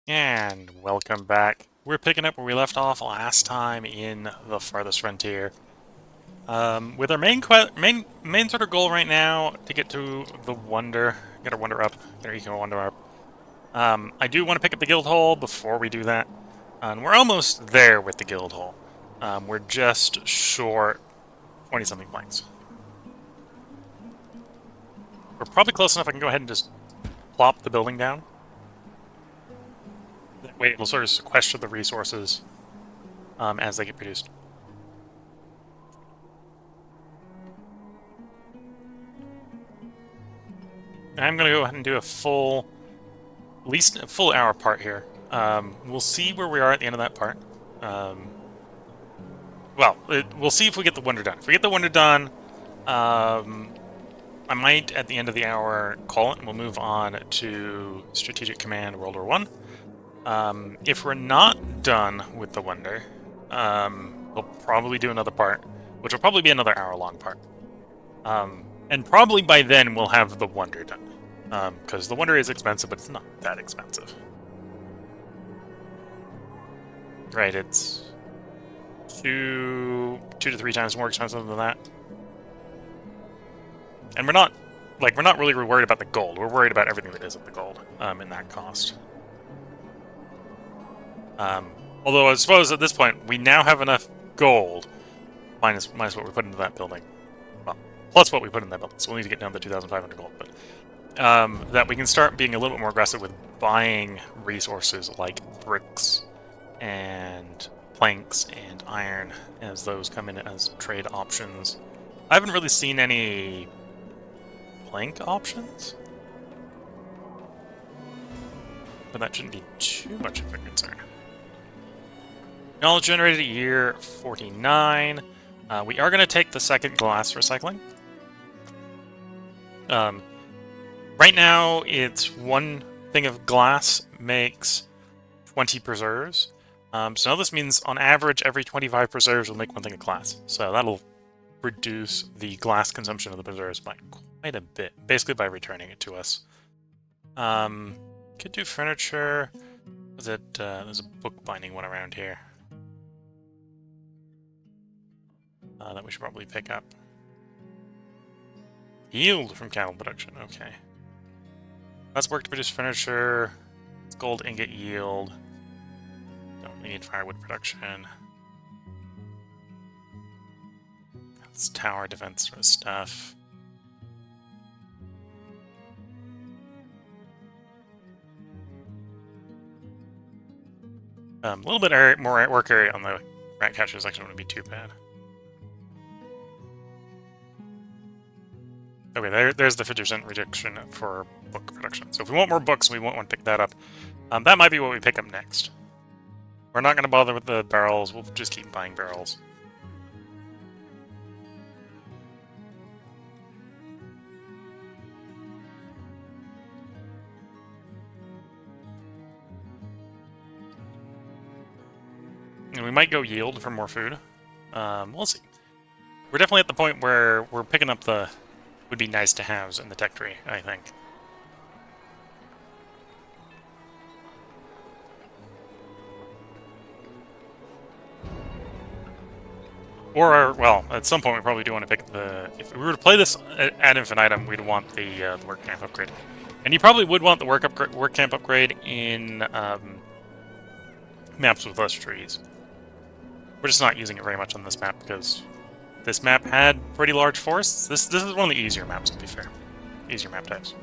And welcome back. We're picking up where we left off last time in the Farthest Frontier. With our main sort of goal right now to get to the Wonder, get our Wonder up, get our Eco Wonder up. I do want to pick up the Guild Hall before we do that, and we're almost there with the Guild Hall. We're just short 20-something blanks. We're probably close enough I can go ahead and just plop the building down. That way it'll sort of sequester the resources as they get produced. I'm going to go ahead and do a full, at least a full hour part here. We'll see where we are at the end of that part. We'll see if we get the Wonder done. If we get the Wonder done, I might, at the end of the hour, call it, and we'll move on to Strategic Command World War One. If we're not done with the Wonder, we'll probably do another part, which will probably be another hour-long part. And probably by then we'll have the Wonder done. Because the Wonder is expensive, but it's not that expensive. Right, it's two to three times more expensive than that. And we're not really worried about the gold. We're worried about everything that isn't the gold in that cost. Although I suppose at this point we now have enough gold, minus what we put into that building. Well, plus what we put in that building. So we'll need to get down to 2,500 gold, but that we can start being a little bit more aggressive with buying resources like bricks and planks and iron as those come in as trade options. I haven't really seen any plank options, but that shouldn't be too much of a concern. Knowledge generated year 49. We are going to take the second glass recycling. Right now, it's one thing of glass makes 20 preserves. So now this means, on average, every 25 preserves will make one thing of glass. So that'll reduce the glass consumption of the preserves by quite a bit, basically by returning it to us. Could do furniture. Was it? There's a bookbinding one around here that we should probably pick up. Yield from cattle production. Okay. Let's work to produce furniture. It's gold ingot yield. Don't need firewood production. It's tower defense sort of stuff. A little bit more work area on the rat catchers actually wouldn't be too bad. Okay, there's the 50% reduction for book production. So if we want more books, we won't want to pick that up. That might be what we pick up next. We're not going to bother with the barrels. We'll just keep buying barrels. And we might go yield for more food. We'll see. We're definitely at the point where we're picking up the would be nice to haves in the tech tree, I think. Or, well, at some point we probably do want to pick the... If we were to play this ad infinitum, we'd want the work camp upgrade. And you probably would want the work camp upgrade in maps with less trees. We're just not using it very much on this map because this map had pretty large forests. This is one of the easier maps, to be fair. Easier map types.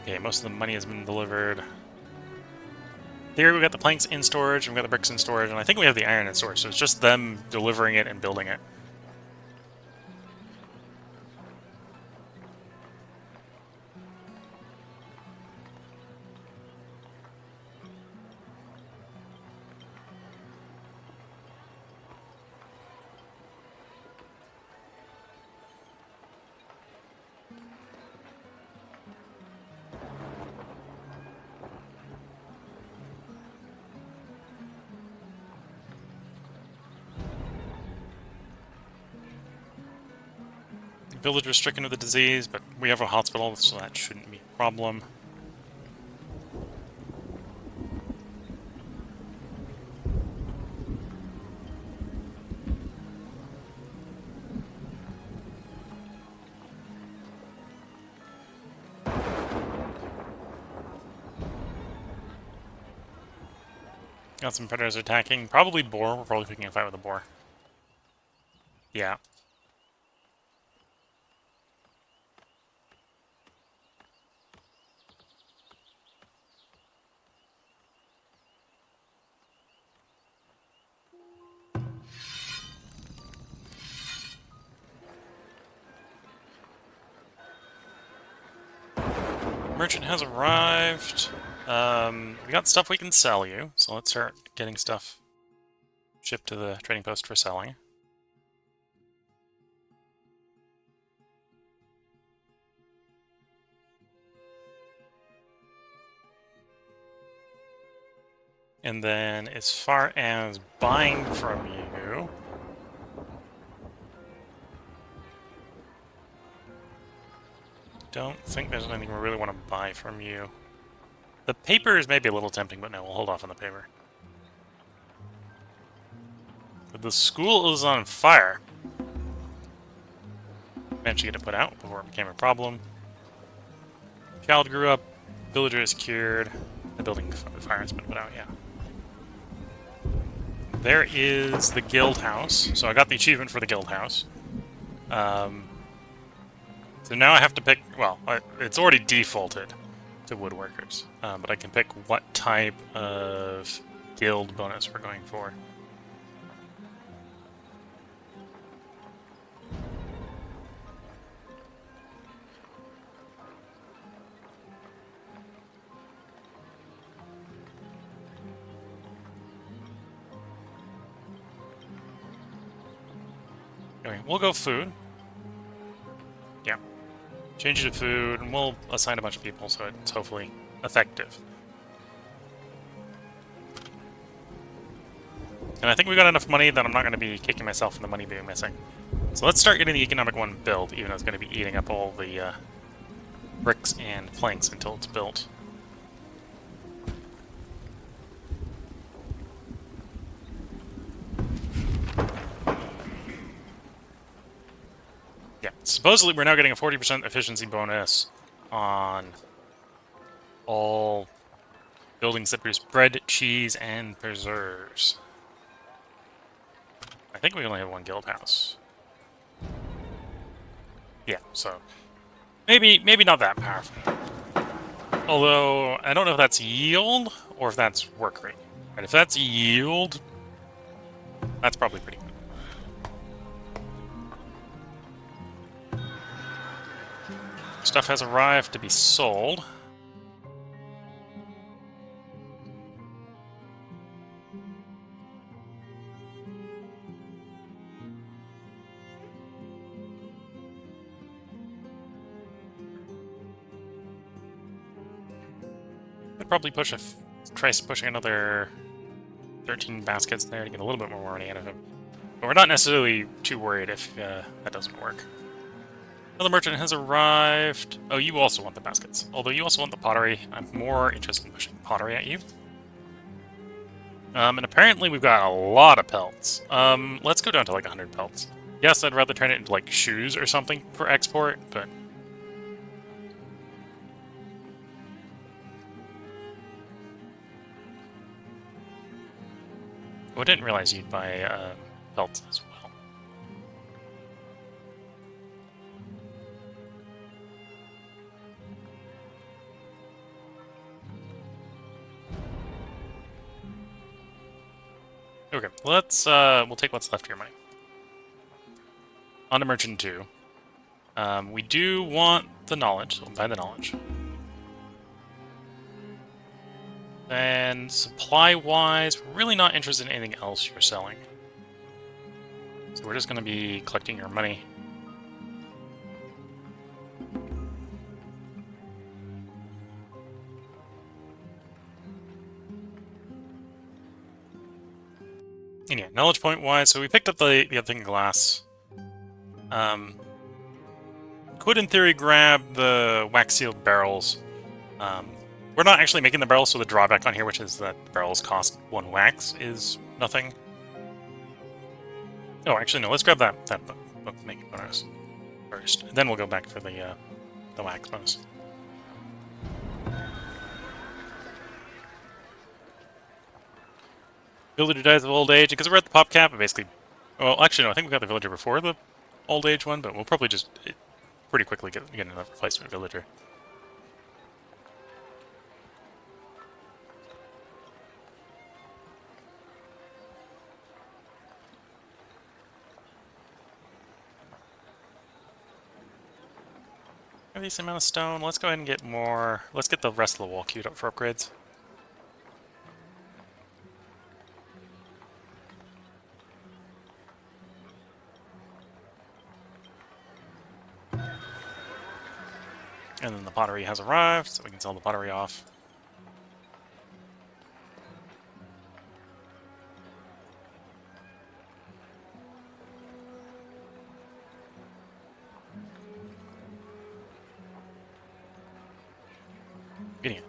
Okay, most of the money has been delivered. Here we got the planks in storage, and we got the bricks in storage, and I think we have the iron in storage, so it's just them delivering it and building it. villagers stricken with the disease, but we have a hospital, so that shouldn't be a problem. Got some predators attacking. Probably boar. We're probably picking a fight with a boar. Yeah. Merchant has arrived. We got stuff we can sell you, so let's start getting stuff shipped to the trading post for selling. And then as far as buying from you... don't think there's anything we really want to buy from you. The paper is maybe a little tempting, but no, we'll hold off on the paper. The school is on fire. Managed to get it put out before it became a problem. Child grew up, villager is cured, the building fire has been put out, yeah. There is the guild house. So I got the achievement for the guild house. So now I have to pick, well, it's already defaulted to woodworkers, but I can pick what type of guild bonus we're going for. Okay, we'll go food. Yeah. Change it to food, and we'll assign a bunch of people so it's hopefully effective. And I think we got enough money that I'm not going to be kicking myself in the money being missing. So let's start getting the economic one built, even though it's going to be eating up all the bricks and planks until it's built. Yeah, supposedly we're now getting a 40% efficiency bonus on all buildings that produce bread, cheese, and preserves. I think we only have one guild house. Yeah, so maybe not that powerful. Although I don't know if that's yield or if that's work rate. And if that's yield, that's probably pretty good. Stuff has arrived to be sold. Could probably push try pushing another 13 baskets there to get a little bit more money out of him. But we're not necessarily too worried if that doesn't work. Another merchant has arrived. Oh, you also want the baskets. Although you also want the pottery. I'm more interested in pushing pottery at you. And apparently we've got a lot of pelts. Let's go down to like 100 pelts. Yes, I'd rather turn it into like shoes or something for export, but... oh, I didn't realize you'd buy pelts as well. Okay, let's, we'll take what's left of your money. On to Merchant 2. We do want the knowledge, so we'll buy the knowledge. And supply-wise, we're really not interested in anything else you're selling. So we're just going to be collecting your money. And yeah, knowledge point-wise, so we picked up the other thing in glass. could, in theory, grab the wax-sealed barrels. We're not actually making the barrels, so the drawback on here, which is that the barrels cost 1 wax, is nothing. Oh, actually, no. Let's grab that bookmaking bonus first. Then we'll go back for the wax bonus. Villager dies of old age. Because we're at the pop cap, basically... Well, actually, no. I think we got the villager before the old age one, but we'll probably just pretty quickly get another replacement villager. A decent amount of stone. Let's go ahead and get more. Let's get the rest of the wall queued up for upgrades. And then the pottery has arrived, so we can sell the pottery off.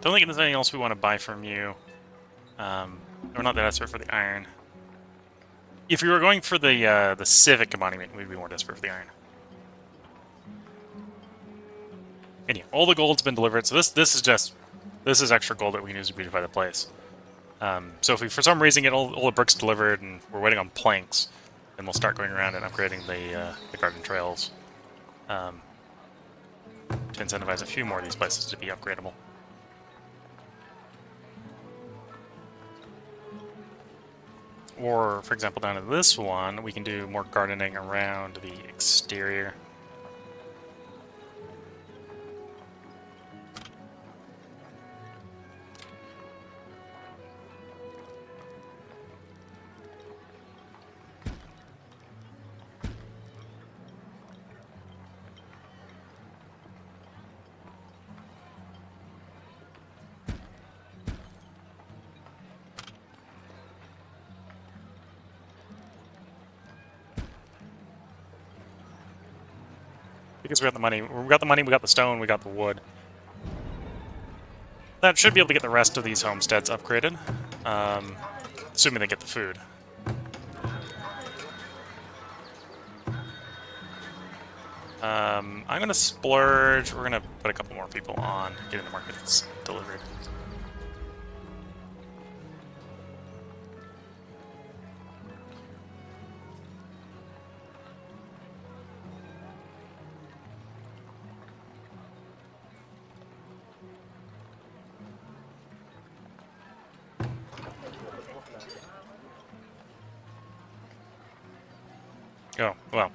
Don't think there's anything else we want to buy from you. We're not that desperate for the iron. If we were going for the civic embodiment, we'd be more desperate for the iron. Anyway, all the gold's been delivered, so this is extra gold that we can use to beautify the place. So if we for some reason get all the bricks delivered and we're waiting on planks, then we'll start going around and upgrading the garden trails to incentivize a few more of these places to be upgradable. Or, for example, down in this one, we can do more gardening around the exterior. Because we got the money. We got the money, we got the stone, we got the wood. That should be able to get the rest of these homesteads upgraded. Assuming they get the food. I'm going to splurge. We're going to put a couple more people on getting the markets delivered. Oh, well.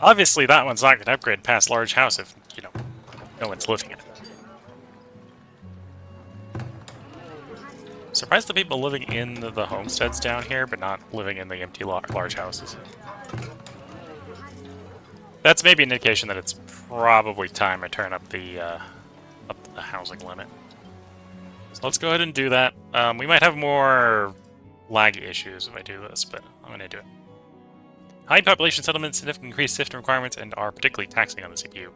Obviously that one's not going to upgrade past large house if, you know, no one's living in it. Surprised the people living in the homesteads down here, but not living in the empty large houses. That's maybe an indication that it's probably time to turn up the housing limit. So let's go ahead and do that. We might have more lag issues if I do this, but I'm going to do it. High population settlements significantly increase system requirements and are particularly taxing on the CPU.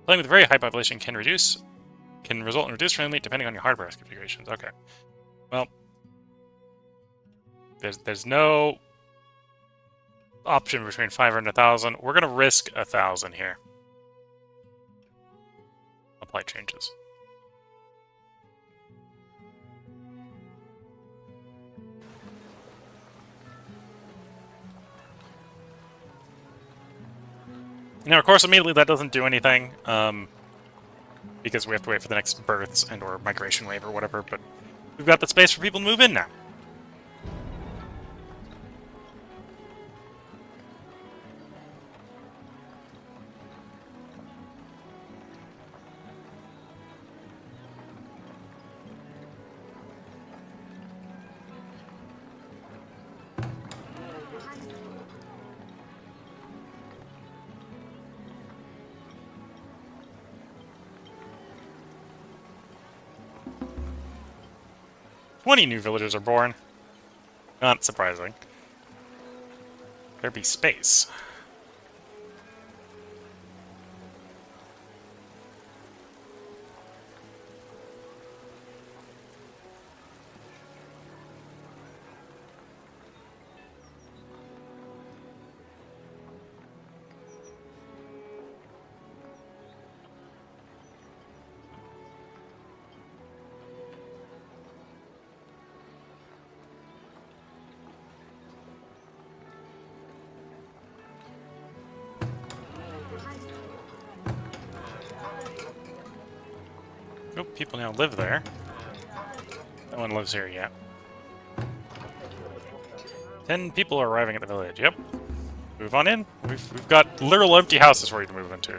Playing with a very high population can result in reduced frame rate depending on your hardware configurations. Okay. Well, there's no option between 500 and 1,000. We're going to risk 1,000 here. Apply changes. Now, of course, immediately that doesn't do anything, because we have to wait for the next births and or migration wave or whatever, but we've got the space for people to move in now. Twenty new villagers are born. Not surprising. There be space. Oh, people now live there. No one lives here yet. 10 people are arriving at the village. Yep. Move on in. We've got literal empty houses for you to move into.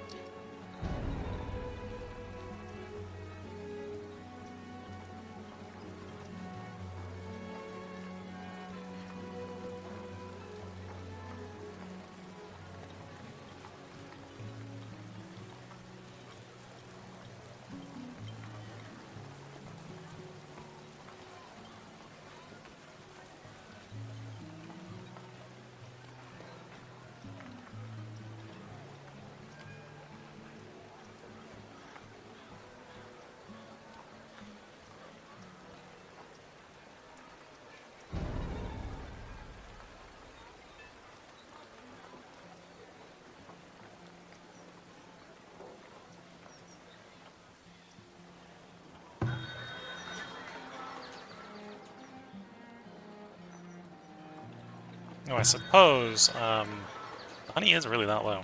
Oh, I suppose honey is really that low.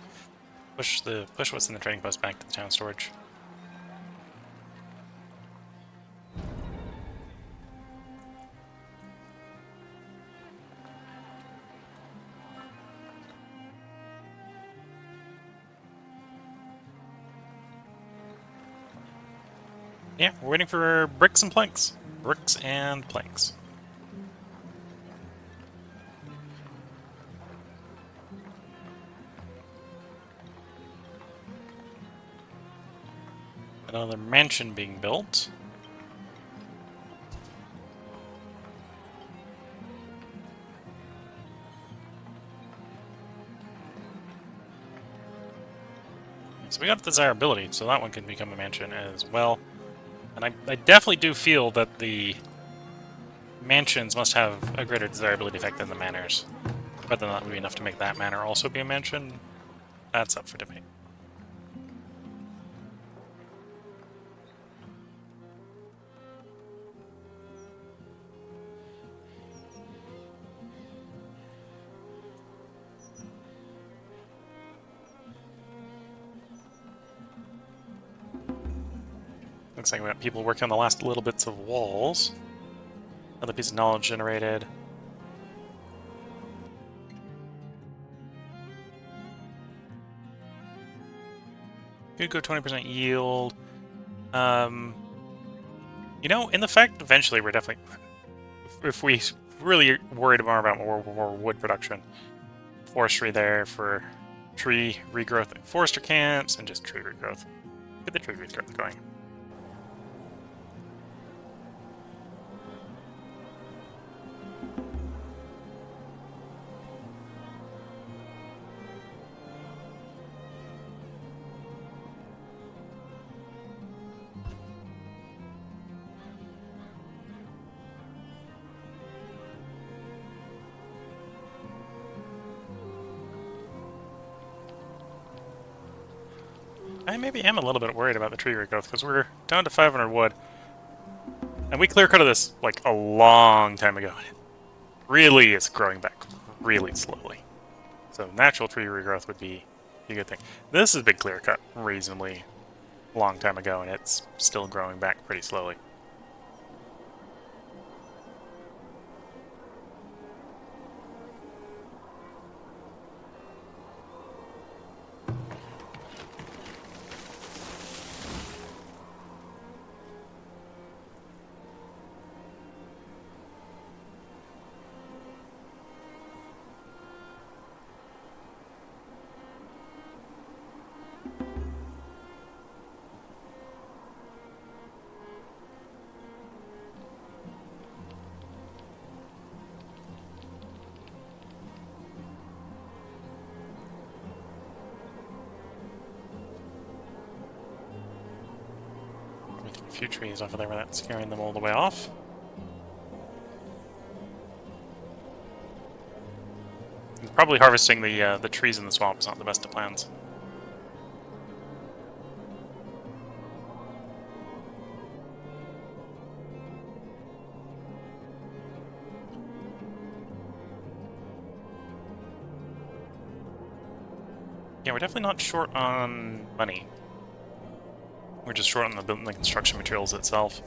Push what's in the trading post back to the town storage. Yeah, we're waiting for bricks and planks. Bricks and planks. Another mansion being built. So we got desirability, so that one can become a mansion as well. And I definitely do feel that the mansions must have a greater desirability effect than the manors. Whether or not would be enough to make that manor also be a mansion, that's up for debate. Looks like we got people working on the last little bits of walls. Another piece of knowledge generated. Could go 20% yield. You know, in the fact, eventually we're definitely... If we really worried more about more wood production, forestry there for tree regrowth and forester camps, and just tree regrowth. Get the tree regrowth going. I maybe am a little bit worried about the tree regrowth, because we're down to 500 wood. And we clear-cutted this, like, a long time ago. It really is growing back really slowly. So natural tree regrowth would be a good thing. This has been clear-cut reasonably long time ago, and it's still growing back pretty slowly. A few trees off of there without scaring them all the way off. Probably harvesting the trees in the swamp is not the best of plans. Yeah, we're definitely not short on money. We're just short on the building, the construction materials itself.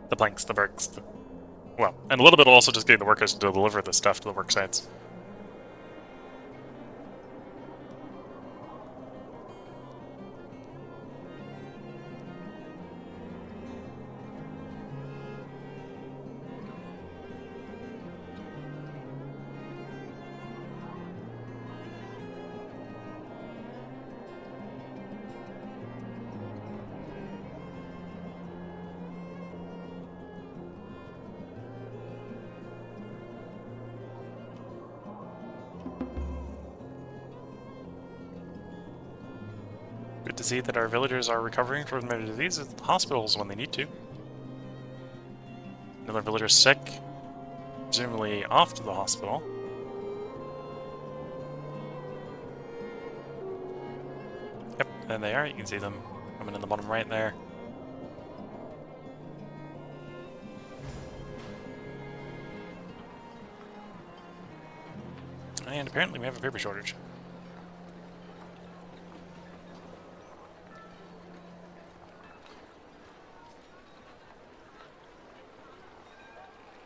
The planks, the bricks, well, and a little bit also just getting the workers to deliver the stuff to the work sites. Good to see that our villagers are recovering from their disease at hospitals when they need to. Another villager sick, presumably off to the hospital. Yep, there they are. You can see them coming in the bottom right there. And apparently we have a paper shortage.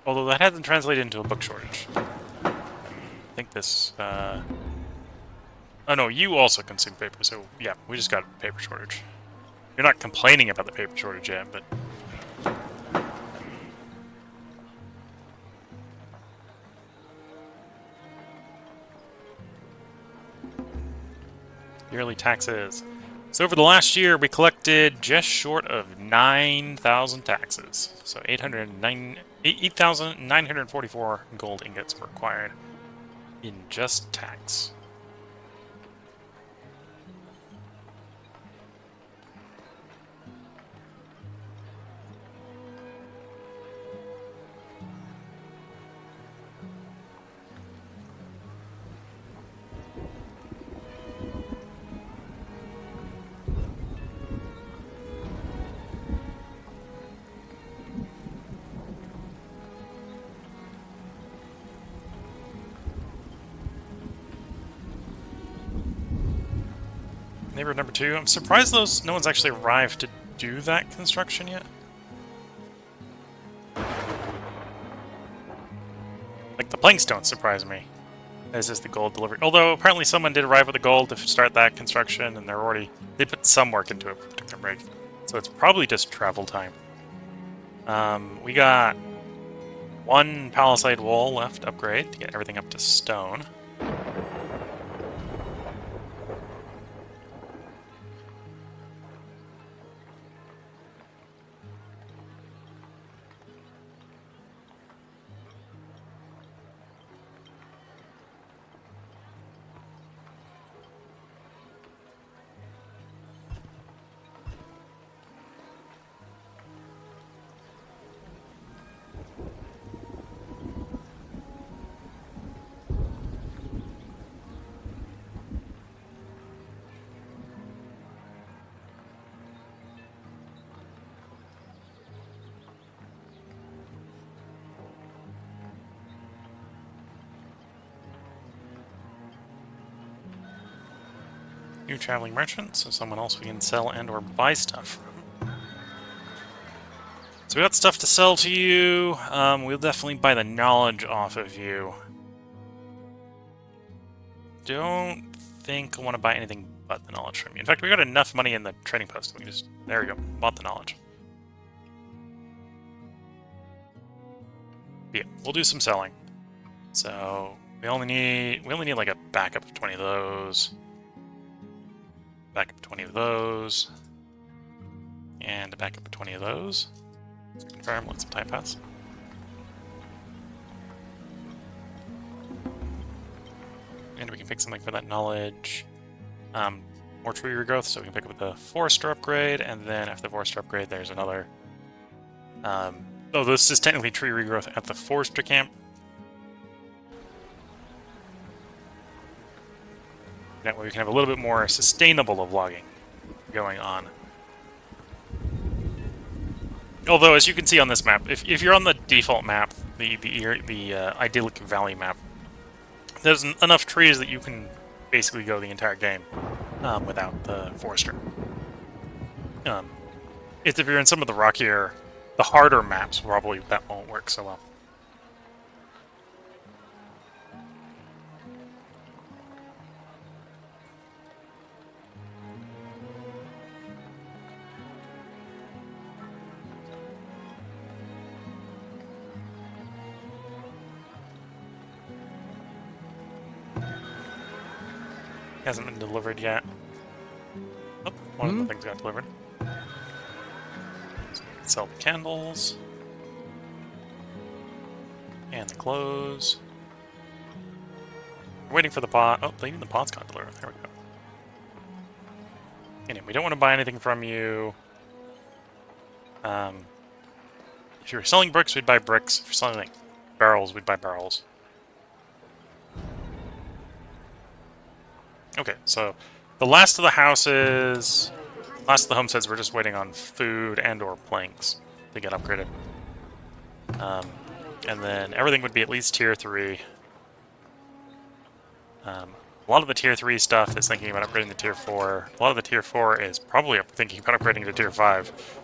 Although that hasn't translated into a book shortage. I think this, oh no, you also consume paper, so yeah, we just got a paper shortage. You're not complaining about the paper shortage yet, but... Yearly taxes. So over the last year, we collected just short of 9,000 taxes. So 8,944 gold ingots were acquired in just tax. Neighborhood number 2. I'm surprised no one's actually arrived to do that construction yet. Like, the planks don't surprise me. As is the gold delivery. Although, apparently someone did arrive with the gold to start that construction, and they put some work into it for a particular rig. So it's probably just travel time. We got one palisade wall left to upgrade to get everything up to stone. New traveling merchant, so someone else we can sell and or buy stuff from. So we got stuff to sell to you. We'll definitely buy the knowledge off of you. Don't think I want to buy anything but the knowledge from you. In fact, we got enough money in the trading post. We can just, there we go, bought the knowledge. But yeah, we'll do some selling. So we only need like a backup of 20 of those. Backup of 20 of those. And a backup of 20 of those. Let's confirm, let some time pass. And we can pick something for that knowledge. More tree regrowth, so we can pick up the forester upgrade, and then after the forester upgrade, there's another. Oh, this is technically tree regrowth at the forester camp. That way we can have a little bit more sustainable of logging going on. Although, as you can see on this map, if you're on the default map, the idyllic valley map, there's enough trees that you can basically go the entire game without the forester. It's if you're in some of the rockier, the harder maps, probably that won't work so well. Hasn't been delivered yet. Oh, one of the things got delivered. So we can sell the candles. And the clothes. We're waiting for the pot. Oh, even the pot's got delivered. There we go. Anyway, we don't want to buy anything from you. If you're selling bricks, we'd buy bricks. If you're selling like barrels, we'd buy barrels. Okay, so the last of the houses, last of the homesteads, we're just waiting on food and or planks to get upgraded. And then everything would be at least tier 3. A lot of the tier 3 stuff is thinking about upgrading to tier 4. A lot of the tier 4 is probably thinking about upgrading to tier 5.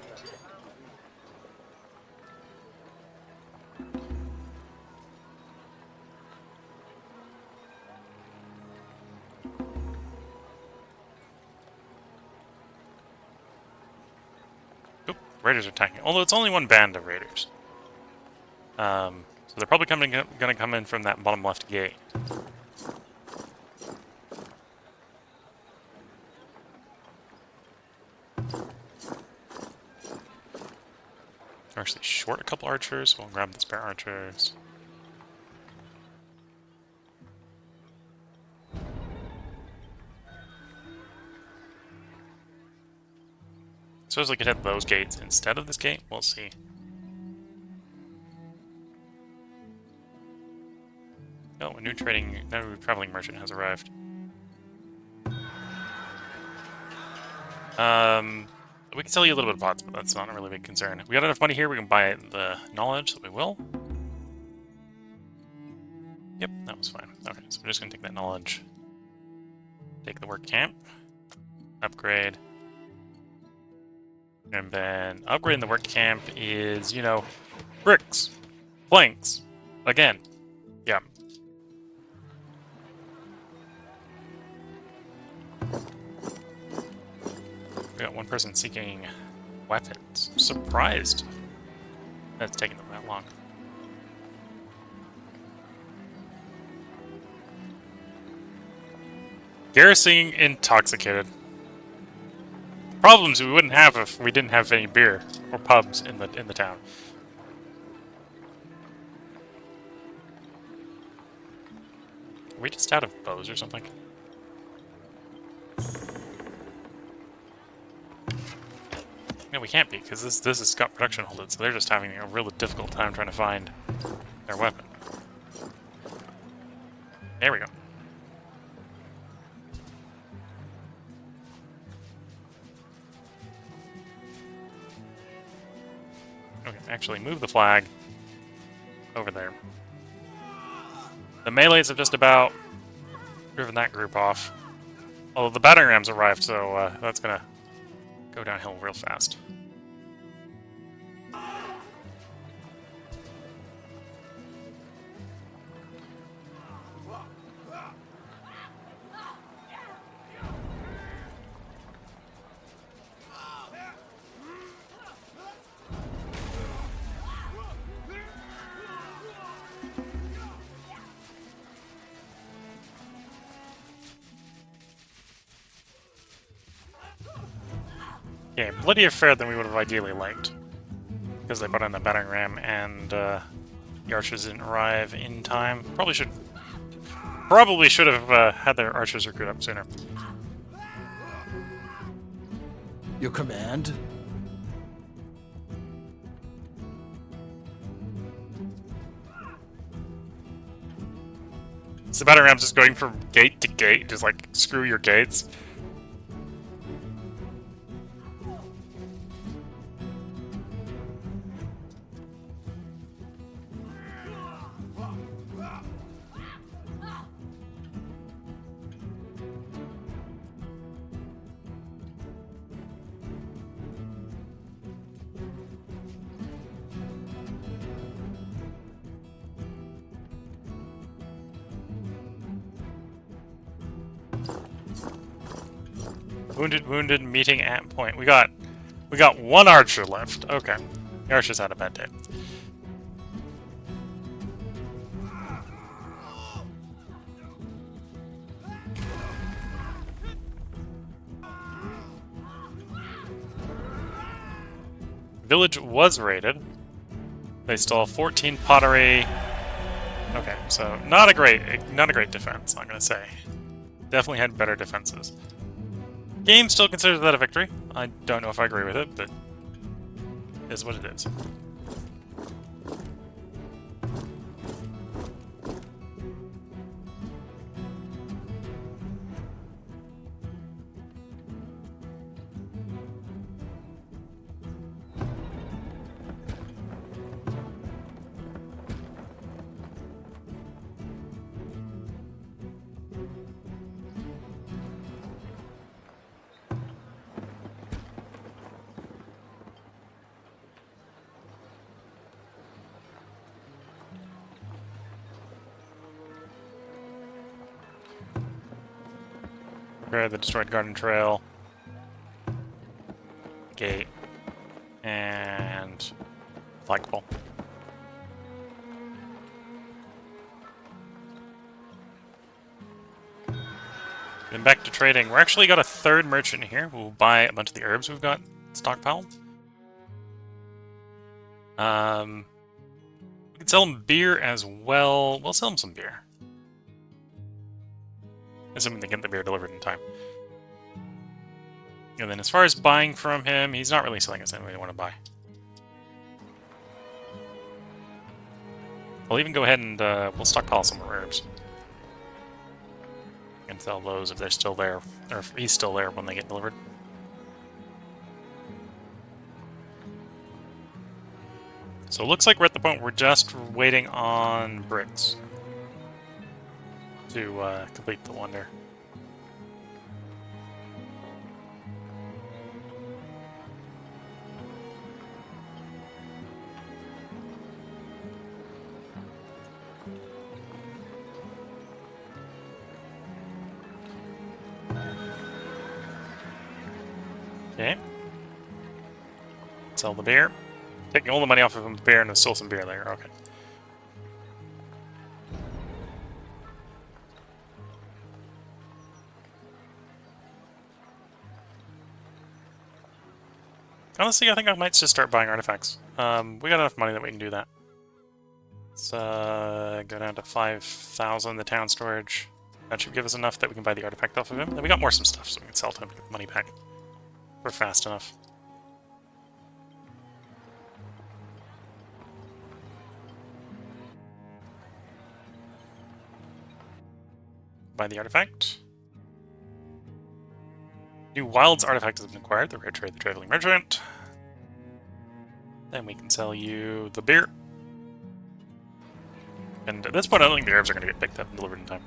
Oop, raiders are attacking. Although it's only one band of raiders. So they're probably going to come in from that bottom left gate. We're actually short a couple archers, so we'll grab the spare archers. Suppose we could hit those gates instead of this gate. We'll see. Oh, a new traveling merchant has arrived. We can sell you a little bit of pots, but that's not a really big concern. We got enough money here, we can buy the knowledge, so we will. Yep, that was fine. Okay, so we're just gonna take that knowledge. Take the work camp. Upgrade. And then upgrading the work camp is, you know, bricks, planks, again. Yeah. We got one person seeking weapons. I'm surprised that's taking them that long. Garrisoning intoxicated. Problems we wouldn't have if we didn't have any beer or pubs in the town. Are we just out of bows or something? No, we can't be, because this is Scott production holded, so they're just having a really difficult time trying to find their weapon. There we go. Okay, actually move the flag over there. The melees have just about driven that group off. Although the battering rams arrived, so that's gonna go downhill real fast. Yeah, bloodier fair than we would have ideally liked. Because they brought in the battering ram and the archers didn't arrive in time. Probably should have had their archers recruit up sooner. Your command? So the battering ram's just going from gate to gate, just like, screw your gates. Wounded, meeting at point. We got one archer left. Okay. The archer's had a bad day. Village was raided. They stole 14 pottery. Okay, so not a great defense, I'm gonna say. Definitely had better defenses. Game still considers that a victory. I don't know if I agree with it, but it is what it is. Repair the destroyed garden trail. Gate. And flagpole. Then back to trading. We're actually got a third merchant here who will buy a bunch of the herbs we've got stockpiled. We can sell him beer as well. We'll sell him some beer. Assuming they get the beer delivered in time. And then as far as buying from him, he's not really selling us anything we want to buy. We'll even go ahead and we'll stockpile some more herbs. And sell those if they're still there, or if he's still there when they get delivered. So it looks like we're at the point where we're just waiting on bricks to complete the wonder. Okay. Sell the beer. Taking all the money off of him, beer, and there's still some beer there. Okay. Honestly, I think I might just start buying artifacts. We got enough money that we can do that. Let's go down to 5,000 the town storage. That should give us enough that we can buy the artifact off of him. Then we got more some stuff, so we can sell to him to get the money back. We're fast enough. Buy the artifact. New Wilds artifact has been acquired. The rare trade the traveling merchant. Then we can sell you the beer. And at this point, I don't think the herbs are going to get picked up and delivered in time.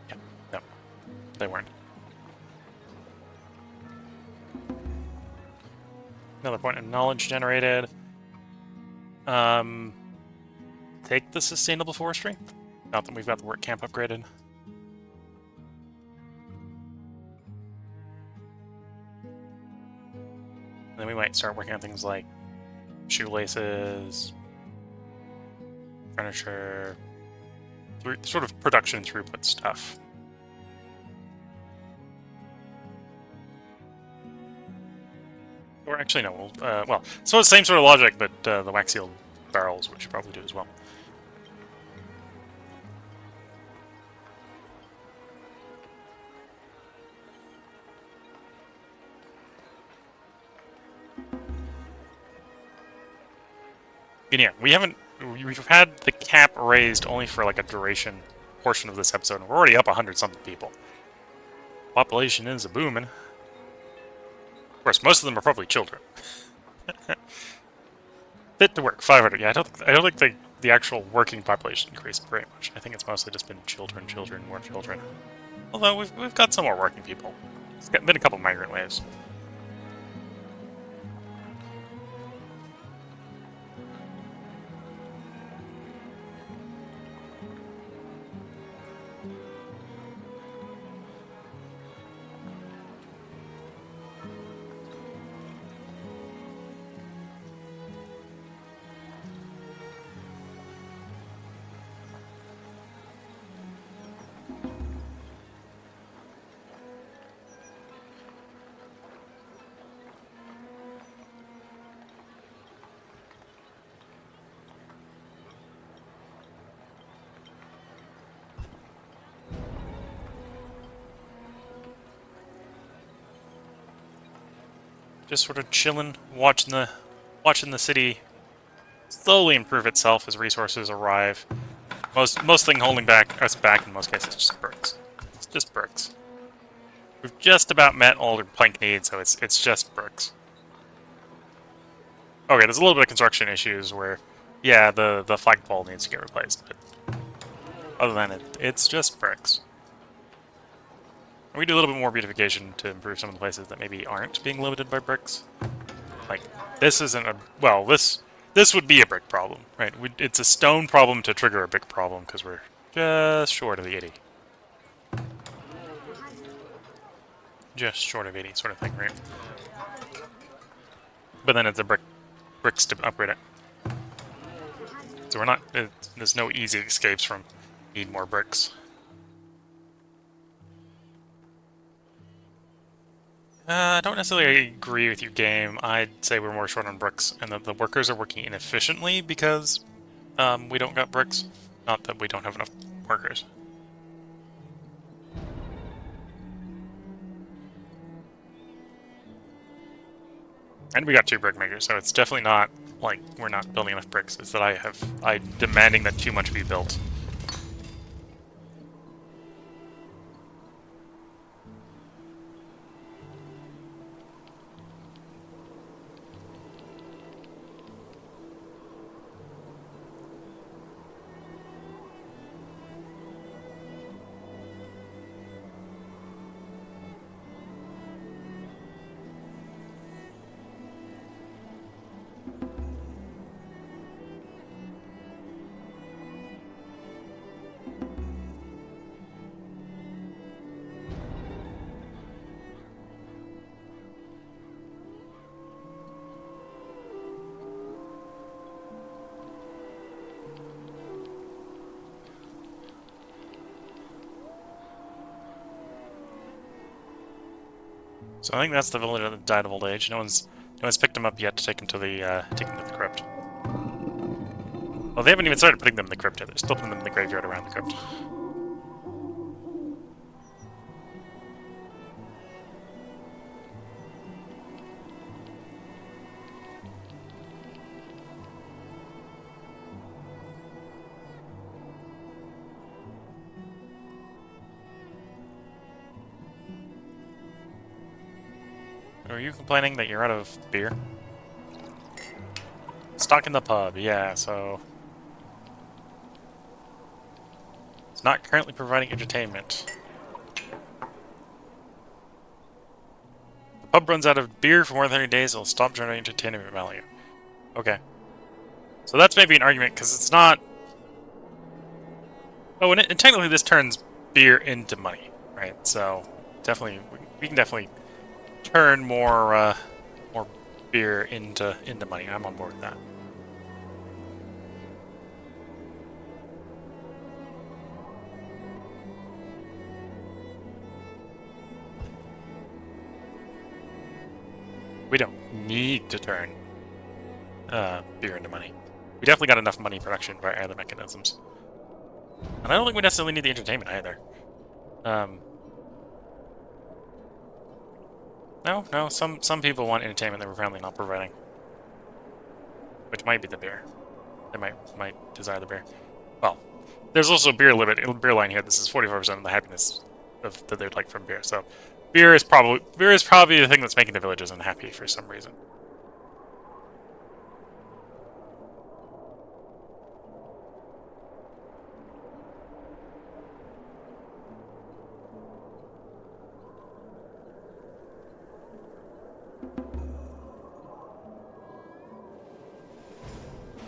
Yeah, no, they weren't. Another point of knowledge generated. Take the sustainable forestry. Not that we've got the work camp upgraded. And then we might start working on things like shoelaces, furniture, sort of production throughput stuff. Or actually, no. We'll, well, so it's the same sort of logic, but the wax sealed barrels, we should probably do as well. And yeah, we've had the cap raised only for like a duration portion of this episode, and we're already up 100-something people. Population is a booming. Of course, most of them are probably children. Fit to work, 500. Yeah, I don't think the actual working population increased very much. I think it's mostly just been children, more children. Although we've got some more working people. It's been a couple migrant waves. Just sort of chilling, watching the city slowly improve itself as resources arrive. Most thing holding us back in most cases is just bricks. It's just bricks. We've just about met all the plank needs, so it's just bricks. Okay, there's a little bit of construction issues where, yeah, the flagpole needs to get replaced, but other than it, it's just bricks. We do a little bit more beautification to improve some of the places that maybe aren't being limited by bricks. Like, this isn't a... well, this would be a brick problem, right? It's a stone problem to trigger a brick problem, because we're just short of the 80. Just short of 80 sort of thing, right? But then it's a bricks to upgrade it. So we're not... there's no easy escapes from need more bricks. I don't necessarily agree with you, game. I'd say we're more short on bricks, and that the workers are working inefficiently because we don't got bricks. Not that we don't have enough workers. And we got 2 brick makers, so it's definitely not like we're not building enough bricks. It's that I'm demanding that too much be built. So I think that's the villager that died of old age. No one's picked him up yet to take him to the crypt. Well, they haven't even started putting them in the crypt yet. They're still putting them in the graveyard around the crypt. Are you complaining that you're out of beer? Stock in the pub, yeah, so... it's not currently providing entertainment. The pub runs out of beer for more than 30 days, it'll stop generating entertainment value. Okay. So that's maybe an argument, because it's not... oh, and technically this turns beer into money, right? So, definitely, we can definitely turn more beer into money. I'm on board with that. We don't need to turn beer into money. We definitely got enough money production by other mechanisms. And I don't think we necessarily need the entertainment either. No, some people want entertainment that we're apparently not providing. Which might be the beer. They might desire the beer. Well, there's also a beer line here. This is 44% of the happiness that they'd like from beer. So beer is probably the thing that's making the villagers unhappy for some reason.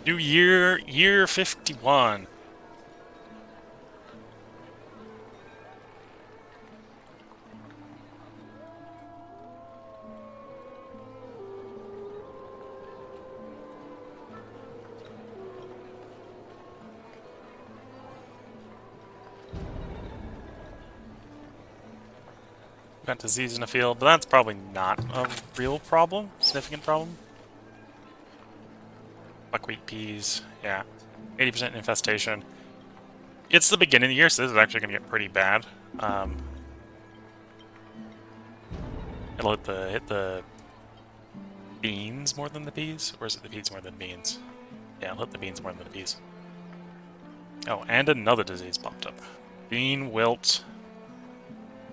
New year 51. Got disease in the field, but that's probably not a real problem, significant problem. Buckwheat peas, yeah. 80% infestation. It's the beginning of the year, so this is actually going to get pretty bad. It'll hit the beans more than the peas? Or is it the peas more than beans? Yeah, I'll hit the beans more than the peas. Oh, and another disease popped up. Bean wilt.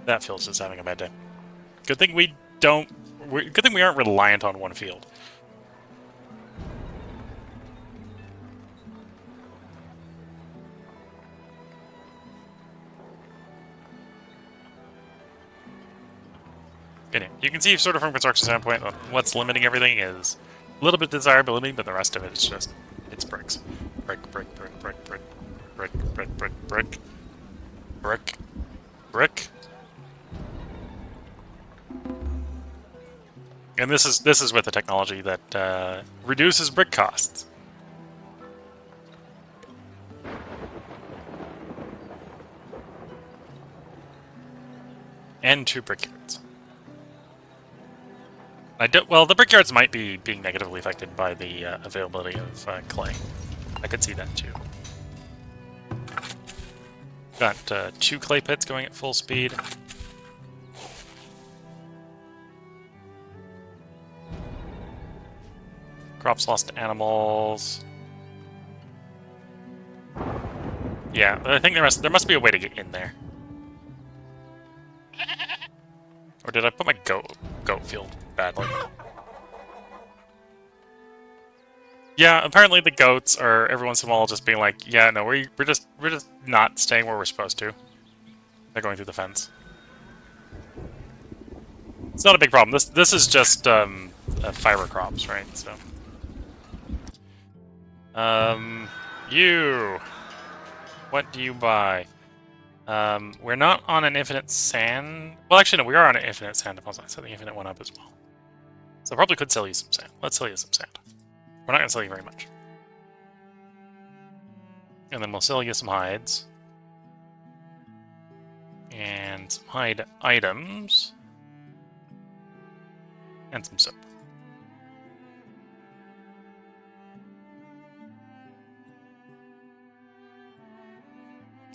That field's just having a bad day. Good thing we don't... Good thing we aren't reliant on one field. Anyway, you can see sort of from construction standpoint, what's limiting everything is a little bit desirability, but the rest of it is just, it's bricks. Brick, brick, brick, brick, brick, brick, brick, brick, brick, brick, brick. And this is with the technology that reduces brick costs. And 2 brickyards. Well, the brickyards might be being negatively affected by the availability of clay. I could see that too. Got 2 clay pits going at full speed. Crops lost to animals. Yeah, but I think there must be a way to get in there. Or did I put my goat field badly? Yeah, apparently the goats are every once in a while just being like, yeah, no, we're just not staying where we're supposed to. They're going through the fence. It's not a big problem. This is just fiber crops, right? So, you, what do you buy? We're not on an infinite sand. Well, actually, no, we are on an infinite sand deposit. I set the infinite one up as well. So I probably could sell you some sand. Let's sell you some sand. We're not going to sell you very much. And then we'll sell you some hides. And some hide items. And some soap.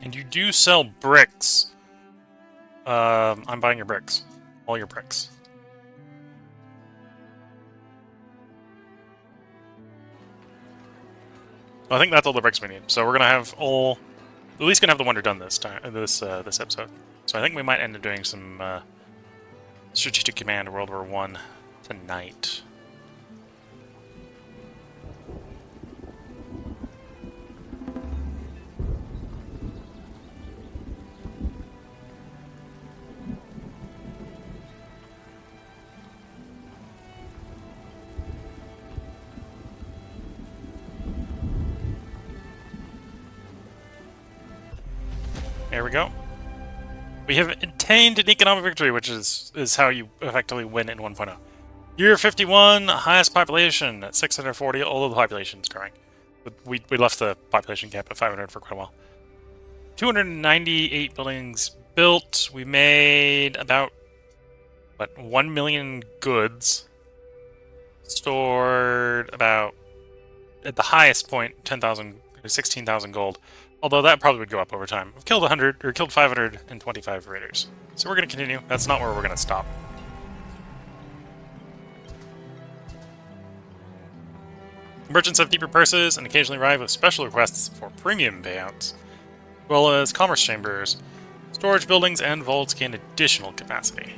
And you do sell bricks. I'm buying your bricks. All your bricks. Well, I think that's all the bricks we need. So we're gonna have all, at least gonna have the wonder done this time, this episode. So I think we might end up doing some Strategic Command World War I tonight. There we go. We have attained an economic victory, which is how you effectively win in 1.0. Year 51, highest population at 640, although the population is growing. We left the population cap at 500 for quite a while. 298 buildings built. We made about, what, 1 million goods. Stored about, at the highest point, 10,000, 16,000 gold. Although that probably would go up over time. We've killed 525 raiders. So we're going to continue. That's not where we're going to stop. Merchants have deeper purses and occasionally arrive with special requests for premium payouts, as well as commerce chambers. Storage buildings and vaults gain additional capacity.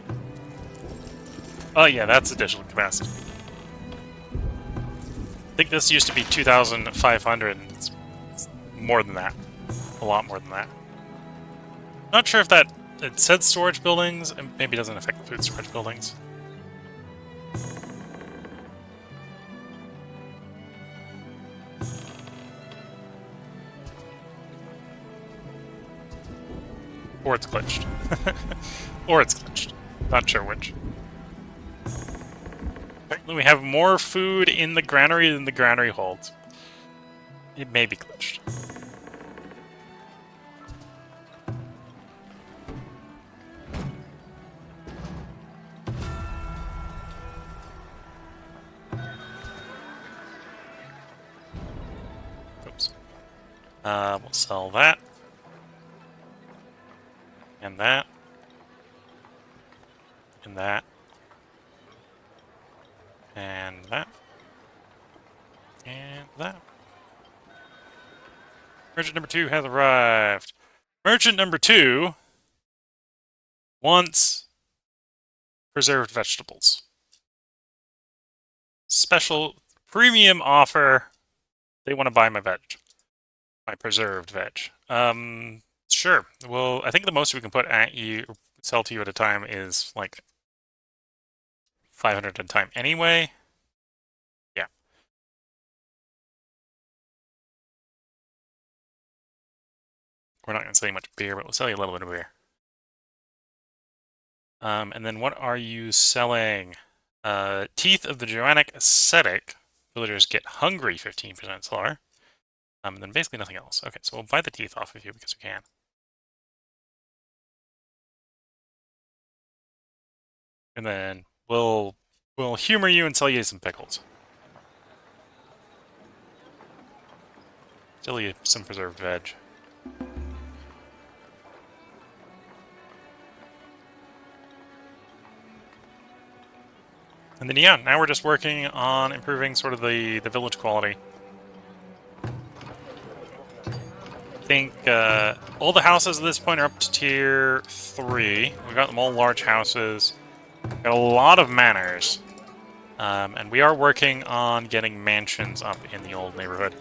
Oh yeah, that's additional capacity. I think this used to be 2,500, and it's more than that. A lot more than that. Not sure if that... It said storage buildings, and maybe doesn't affect food storage buildings. Or it's glitched. Or it's glitched. Not sure which. Apparently we have more food in the granary than the granary holds. It may be glitched. Oops. We'll sell that. And that. And that. And that. And that. Merchant number 2 has arrived. Merchant number 2 wants preserved vegetables. Special premium offer. They want to buy my veg. My preserved veg. Sure. Well, I think the most we can put at you, sell to you at a time is like 500 at a time anyway. Yeah. We're not going to sell you much beer, but we'll sell you a little bit of beer. And then what are you selling? Teeth of the Joannic Ascetic. Villagers get hungry 15% slower. And then basically nothing else. Okay, so we'll buy the teeth off of you because we can. And then we'll humor you and sell you some pickles. Sell you some preserved veg. And then yeah, now we're just working on improving sort of the village quality. I think all the houses at this point are up to tier 3. We've got them all large houses. We've got a lot of manors. And we are working on getting mansions up in the old neighborhood.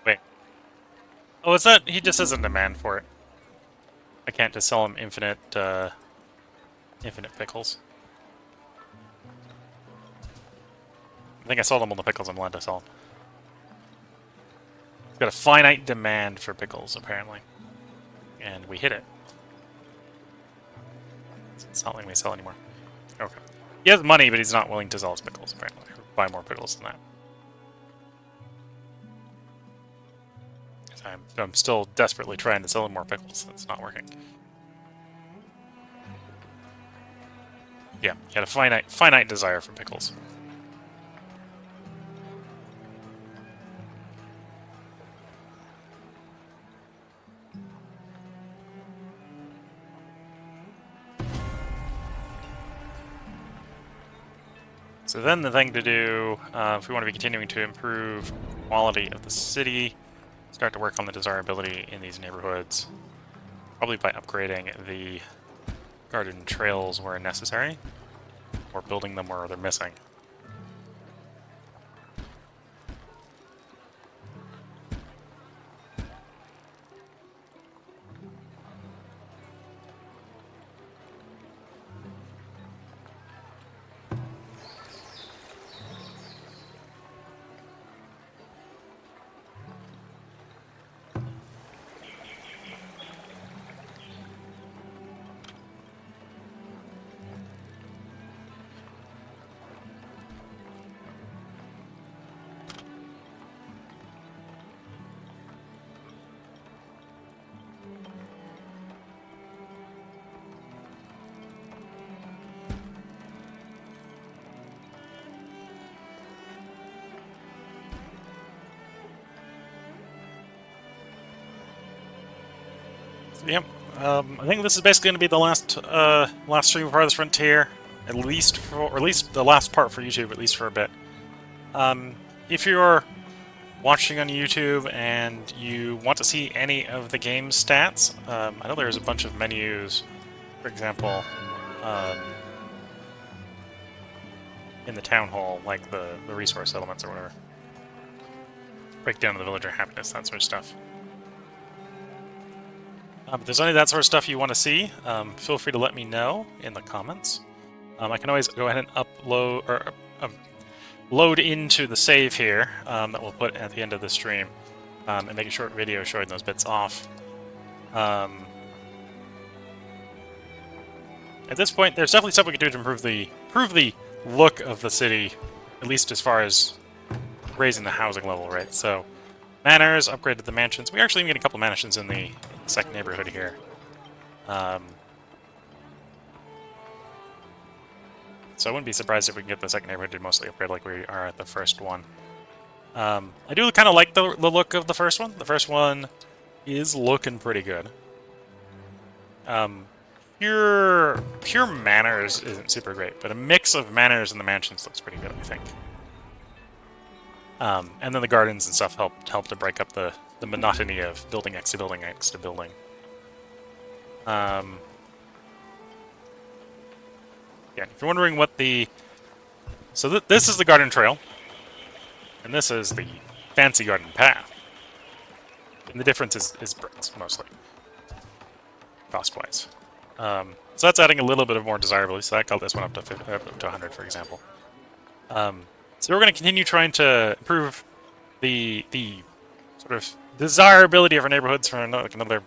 Wait. Oh, is that? He just has a demand for it. I can't just sell him infinite pickles. I think I sold him all the pickles I'm allowed to sell him. He's got a finite demand for pickles, apparently. And we hit it. It's not letting me sell anymore. Okay. He has money, but he's not willing to sell his pickles, apparently. Or buy more pickles than that. I'm still desperately trying to sell him more pickles. It's not working. Yeah, he had a finite desire for pickles. So then the thing to do, if we want to be continuing to improve quality of the city, start to work on the desirability in these neighborhoods, probably by upgrading the garden trails where necessary, or building them where they're missing. Yep. I think this is basically going to be the last stream of Farthest Frontier, at least the last part for YouTube, at least for a bit. If you're watching on YouTube and you want to see any of the game stats, I know there's a bunch of menus, for example, in the town hall, like the resource elements or whatever. Breakdown of the villager happiness, that sort of stuff. If there's any of that sort of stuff you want to see, feel free to let me know in the comments. I can always go ahead and upload or load into the save here that we'll put at the end of the stream and make a short video showing those bits off. At this point, there's definitely stuff we can do to improve the look of the city, at least as far as raising the housing level, right? So manors, upgraded the mansions. We actually even get a couple mansions in the second neighborhood here. So I wouldn't be surprised if we can get the second neighborhood to mostly upgrade like we are at the first one. I do kind of like the look of the first one. The first one is looking pretty good. Pure manors isn't super great, but a mix of manors and the mansions looks pretty good, I think. And then the gardens and stuff help to break up the monotony of building next to building next to building. Yeah, if you're wondering what the... So this is the garden trail, and this is the fancy garden path. And the difference is bricks, mostly. Cost-wise. So that's adding a little bit of more desirability, so that got this one up to 100, for example. So we're going to continue trying to improve the sort of desirability of our neighborhoods for another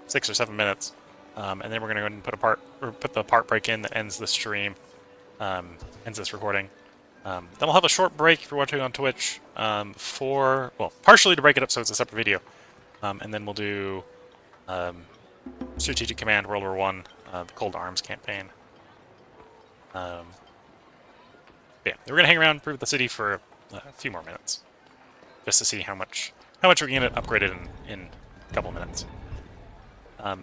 6 or 7 minutes. And then we're going to go ahead and put the part break in that ends the stream, ends this recording. Then we'll have a short break if you're watching on Twitch partially to break it up so it's a separate video. And then we'll do Strategic Command World War I, the Cold Arms campaign. Yeah, we're gonna hang around, improve the city for a few more minutes, just to see how much we can get it upgraded in a couple of minutes.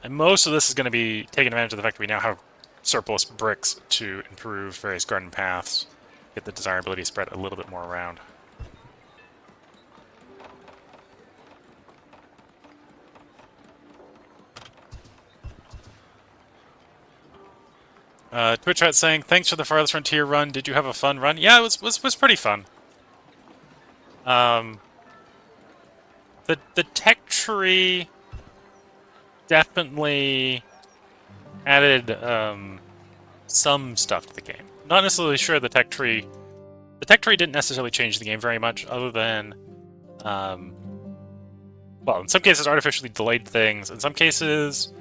And most of this is going to be taking advantage of the fact that we now have surplus bricks to improve various garden paths, get the desirability spread a little bit more around. Twitch chat saying, thanks for the Farthest Frontier run. Did you have a fun run? Yeah, it was pretty fun. The tech tree definitely added some stuff to the game. Not necessarily sure the tech tree didn't necessarily change the game very much, other than well, in some cases artificially delayed things. In some cases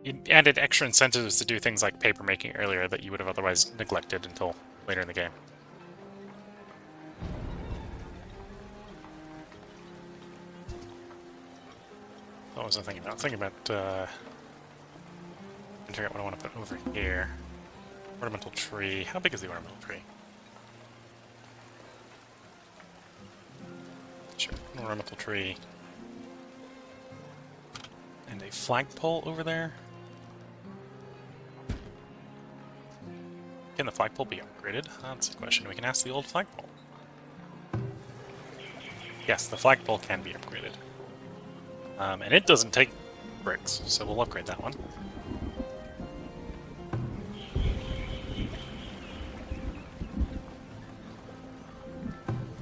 it added extra incentives to do things like paper making earlier that you would have otherwise neglected until later in the game. What was I thinking about? I was thinking about figure out what I want to put over here. Ornamental tree. How big is the ornamental tree? Sure, an ornamental tree. And a flagpole over there. Can the flagpole be upgraded? That's a question we can ask the old flagpole. Yes, the flagpole can be upgraded. And it doesn't take bricks, so we'll upgrade that one.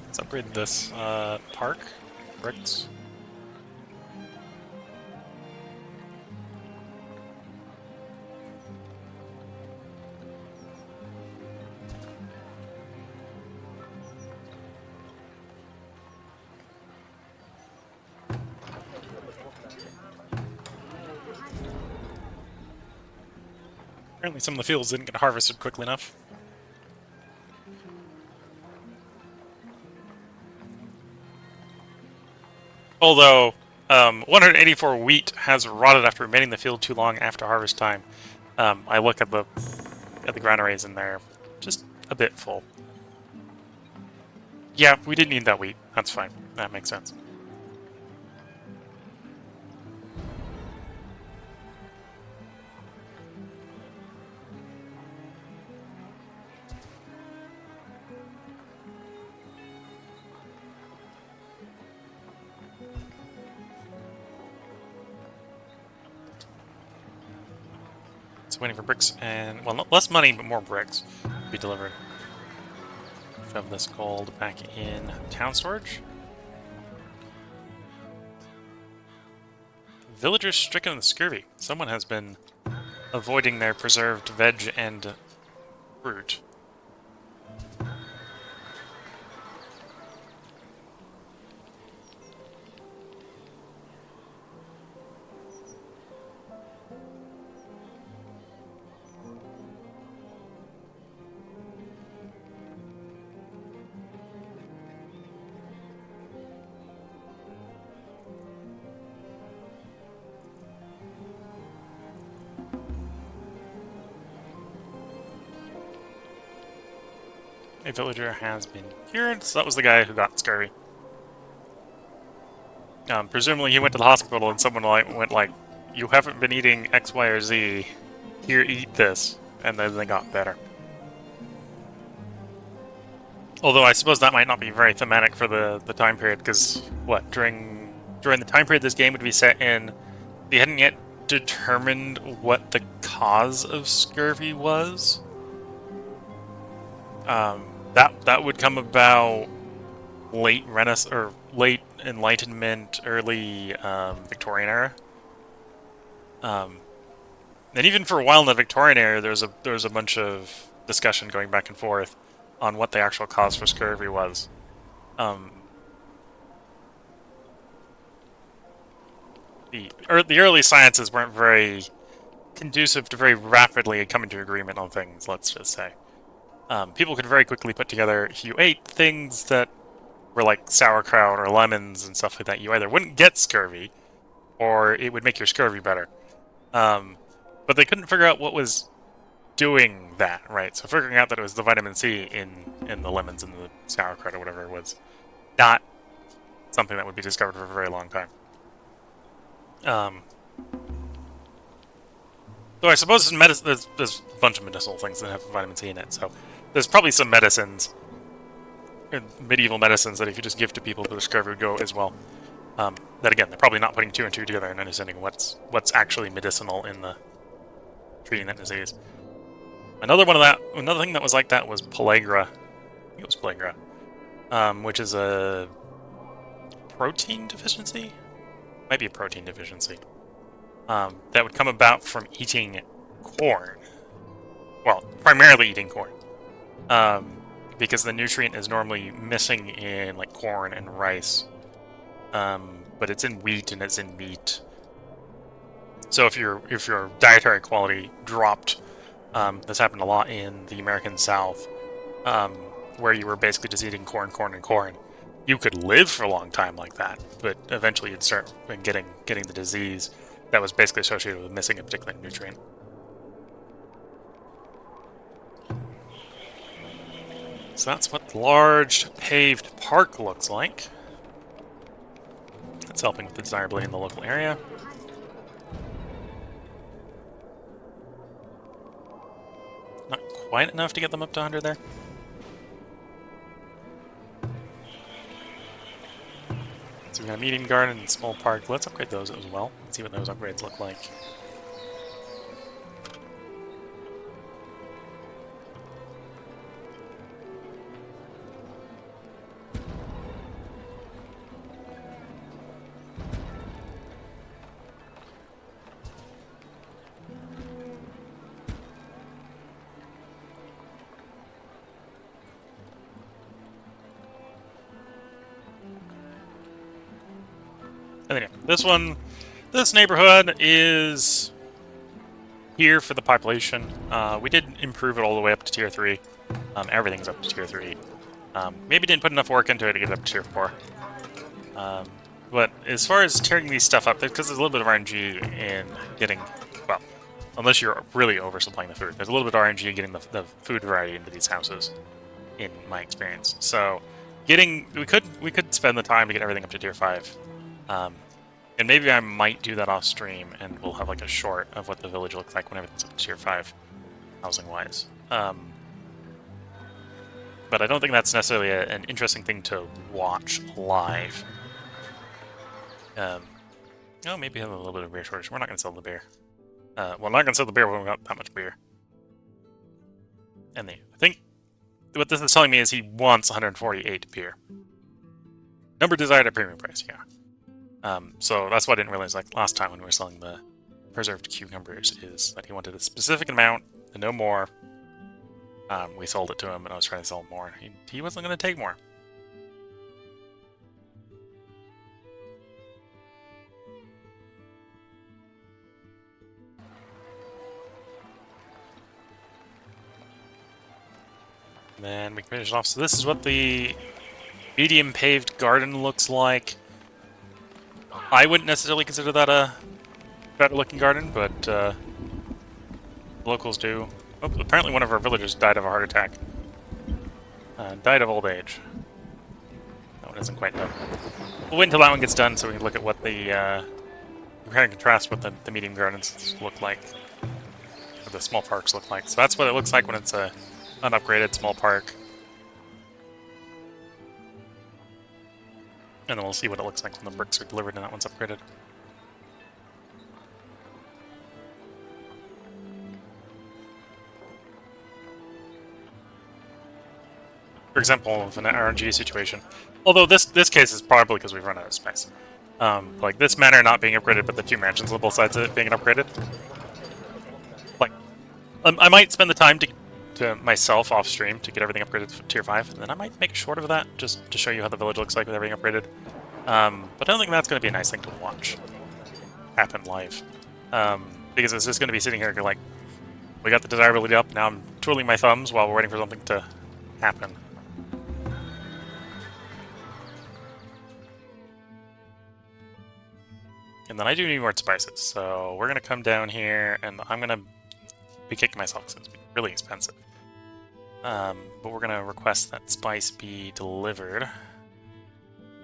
Let's upgrade this park. Bricks. Apparently some of the fields didn't get harvested quickly enough. Although, 184 wheat has rotted after remaining in the field too long after harvest time. I look at the ground arrays and they're just a bit full. Yeah, we didn't need that wheat. That's fine. That makes sense. Waiting for bricks and, well, less money, but more bricks to be delivered. Shove this gold back in town storage. Villagers stricken with scurvy. Someone has been avoiding their preserved veg and fruit. A villager has been cured. So that was the guy who got scurvy. Presumably he went to the hospital and someone went like, "You haven't been eating X, Y, or Z. Here, eat this," and then they got better. Although I suppose that might not be very thematic for the time period, because what during the time period this game would be set in, they hadn't yet determined what the cause of scurvy was. That would come about late Renaissance or late Enlightenment, early Victorian era. And even for a while in the Victorian era, there was a bunch of discussion going back and forth on what the actual cause for scurvy was. The early sciences weren't very conducive to very rapidly coming to agreement on things, let's just say. People could very quickly put together, if you ate things that were like sauerkraut or lemons and stuff like that, you either wouldn't get scurvy, or it would make your scurvy better. But they couldn't figure out what was doing that, right? So figuring out that it was the vitamin C in the lemons and the sauerkraut or whatever was not something that would be discovered for a very long time. Though I suppose in medicine, there's a bunch of medicinal things that have vitamin C in it, so there's probably some medicines, medieval medicines, that if you just give to people, the scurvy would go as well. That again, they're probably not putting two and two together and understanding what's actually medicinal in the treating that disease. Another thing that was like that was pellagra. I think it was pellagra, which is a protein deficiency. Might be a protein deficiency. That would come about from eating corn. Well, primarily eating corn. Because the nutrient is normally missing in like corn and rice. But it's in wheat and it's in meat. So if your dietary quality dropped, this happened a lot in the American South, where you were basically just eating corn, and corn. You could live for a long time like that, but eventually you'd start getting the disease that was basically associated with missing a particular nutrient. So that's what the large paved park looks like. It's helping with the desirability in the local area. Not quite enough to get them up to 100 there. So we've got a medium garden and small park. Let's upgrade those as well. Let's see what those upgrades look like. Anyway, this neighborhood is here for the population. We did improve it all the way up to tier 3. Everything's up to tier 3. Maybe didn't put enough work into it to get it up to tier 4. But as far as tearing these stuff up, because there's a little bit of RNG in getting, well, unless you're really oversupplying the food, there's a little bit of RNG in getting the food variety into these houses, in my experience. So, we could spend the time to get everything up to tier 5. And maybe I might do that off stream, and we'll have like a short of what the village looks like when everything's up to tier 5, housing-wise. But I don't think that's necessarily an interesting thing to watch live. Oh, maybe have a little bit of beer shortage. We're not going to sell the beer. Well, I'm not going to sell the beer when we've got that much beer. And I think what this is telling me is he wants 148 beer. Number desired at premium price, yeah. So that's what I didn't realize like last time when we were selling the preserved cucumbers, is that he wanted a specific amount and no more. We sold it to him, and I was trying to sell more. He wasn't going to take more. And then we can finish it off. So this is what the medium paved garden looks like. I wouldn't necessarily consider that a better looking garden, but locals do. Oh, apparently one of our villagers died of a heart attack. Died of old age. That one isn't quite done. We'll wait until that one gets done so we can look at what the compare and contrast what the medium gardens look like, or the small parks look like. So that's what it looks like when it's a unupgraded small park. And then we'll see what it looks like when the bricks are delivered and that one's upgraded. For example, with an RNG situation. Although this case is probably because we've run out of space. Like this manor not being upgraded, but the two mansions on both sides of it being upgraded. Like, I might spend the time to myself off stream to get everything upgraded to tier 5, and then I might make a short of that just to show you how the village looks like with everything upgraded. But I don't think that's going to be a nice thing to watch happen live, because it's just going to be sitting here like, we got the desirability up, now I'm twiddling my thumbs while we're waiting for something to happen. And then I do need more spices, so we're gonna come down here, and I'm gonna be kicking myself because it's really expensive. But we're gonna request that spice be delivered.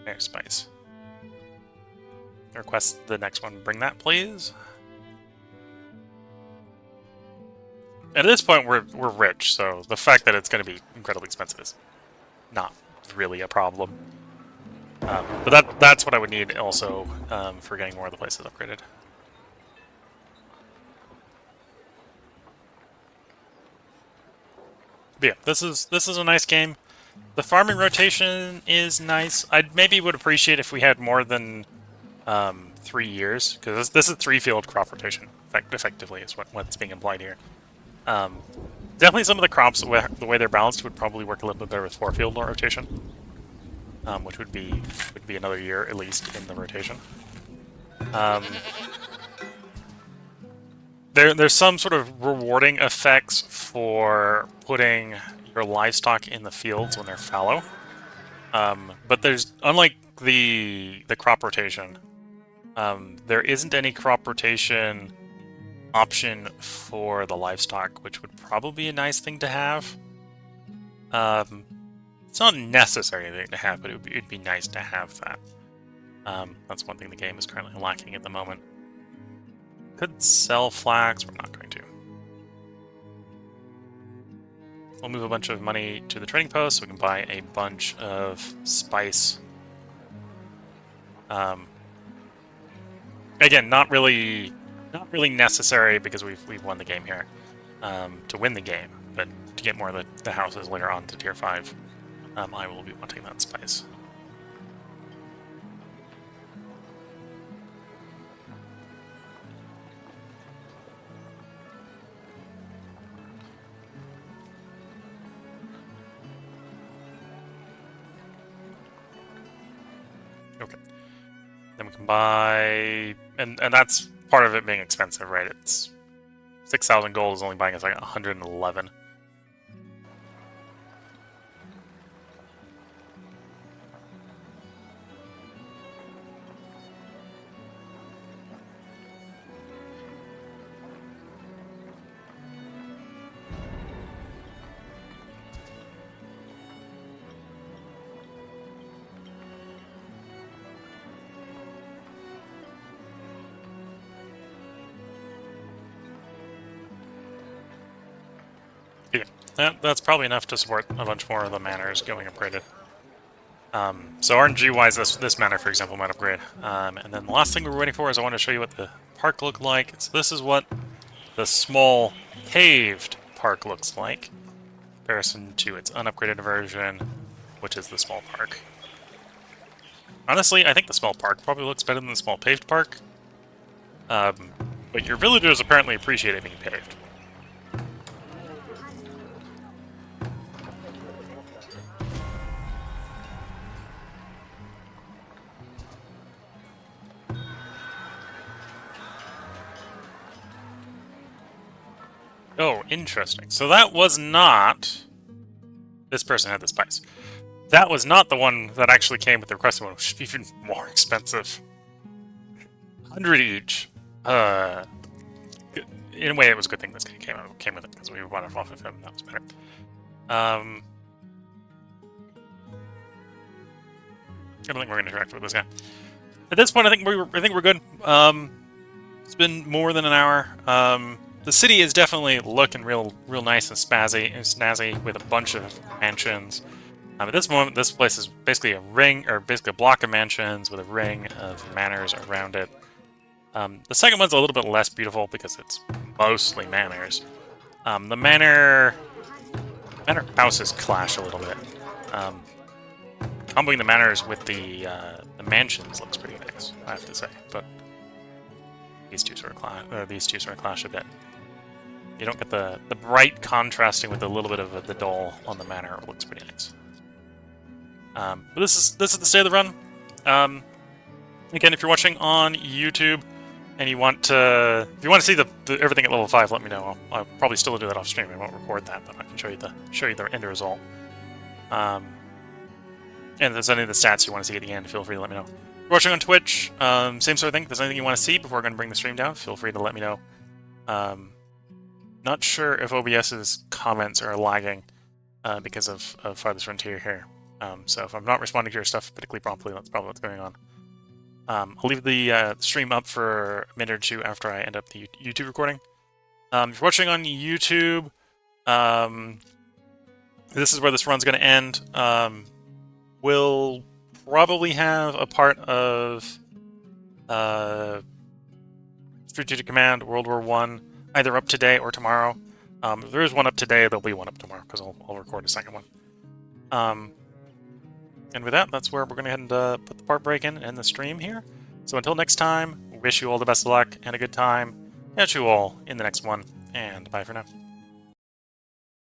There's spice. Request the next one. Bring that, please. At this point, we're rich, so the fact that it's gonna be incredibly expensive is not really a problem. But that's what I would need also for getting more of the places upgraded. But yeah, this is a nice game. The farming rotation is nice. I maybe would appreciate if we had more than 3 years, because this is 3-field crop rotation. Effectively, is what's being implied here. Definitely, some of the crops, the way they're balanced, would probably work a little bit better with 4-field rotation. Which would be another year at least in the rotation. There's some sort of rewarding effects for putting your livestock in the fields when they're fallow, but there's, unlike the crop rotation, there isn't any crop rotation option for the livestock, which would probably be a nice thing to have. It's not a necessary thing to have, but it'd be nice to have that. That's one thing the game is currently lacking at the moment. Could sell flax, we're not going to. We'll move a bunch of money to the trading post so we can buy a bunch of spice. Again, not really necessary because we've won the game here to win the game, but to get more of the houses later on to tier 5. I will be wanting that spice. Okay. Then we can buy, and that's part of it being expensive, right? It's 6,000 gold is only buying us like 111. Yeah, that's probably enough to support a bunch more of the manors going upgraded. So RNG-wise, this manor, for example, might upgrade. And then the last thing we're waiting for is I want to show you what the park looked like. So this is what the small paved park looks like, in comparison to its unupgraded version, which is the small park. Honestly, I think the small park probably looks better than the small paved park. But your villagers apparently appreciate it being paved. Oh, interesting. So that was not... This person had the spice. That was not the one that actually came with the requested one, which is even more expensive. 100 each. In a way, it was a good thing this came with it, because we bought it off of him, that was better. don't think we're gonna interact with this guy. At this point, I think we're good. It's been more than an hour. The city is definitely looking real nice and snazzy with a bunch of mansions. At this moment, this place is basically a ring, or basically a block of mansions with a ring of manors around it. The second one's a little bit less beautiful because it's mostly manors. The manor houses clash a little bit. Comboing the manors with the mansions looks pretty nice, I have to say. But these two sort of clash a bit. You don't get the bright contrasting with a little bit of the dull on the manor. It looks pretty nice. But this is the state of the run. Again, if you're watching on YouTube and you want to, if you want to see the everything at level 5, let me know. I'll probably still do that off stream. I won't record that, but I can show you the end result. And if there's any of the stats you want to see at the end, feel free to let me know. If you're watching on Twitch, same sort of thing. If there's anything you want to see before we're going to bring the stream down, feel free to let me know. Not sure if OBS's comments are lagging because of Farthest Frontier here. So if I'm not responding to your stuff particularly promptly, that's probably what's going on. I'll leave the stream up for a minute or two after I end up the YouTube recording. If you're watching on YouTube, this is where this run's going to end. We'll probably have a part of Strategic Command World War I either up today or tomorrow. If there is one up today, there'll be one up tomorrow, because I'll record a second one. And with that, that's where we're going to go ahead and put the part break in and end the stream here. So until next time, wish you all the best of luck and a good time. Catch you all in the next one, and bye for now.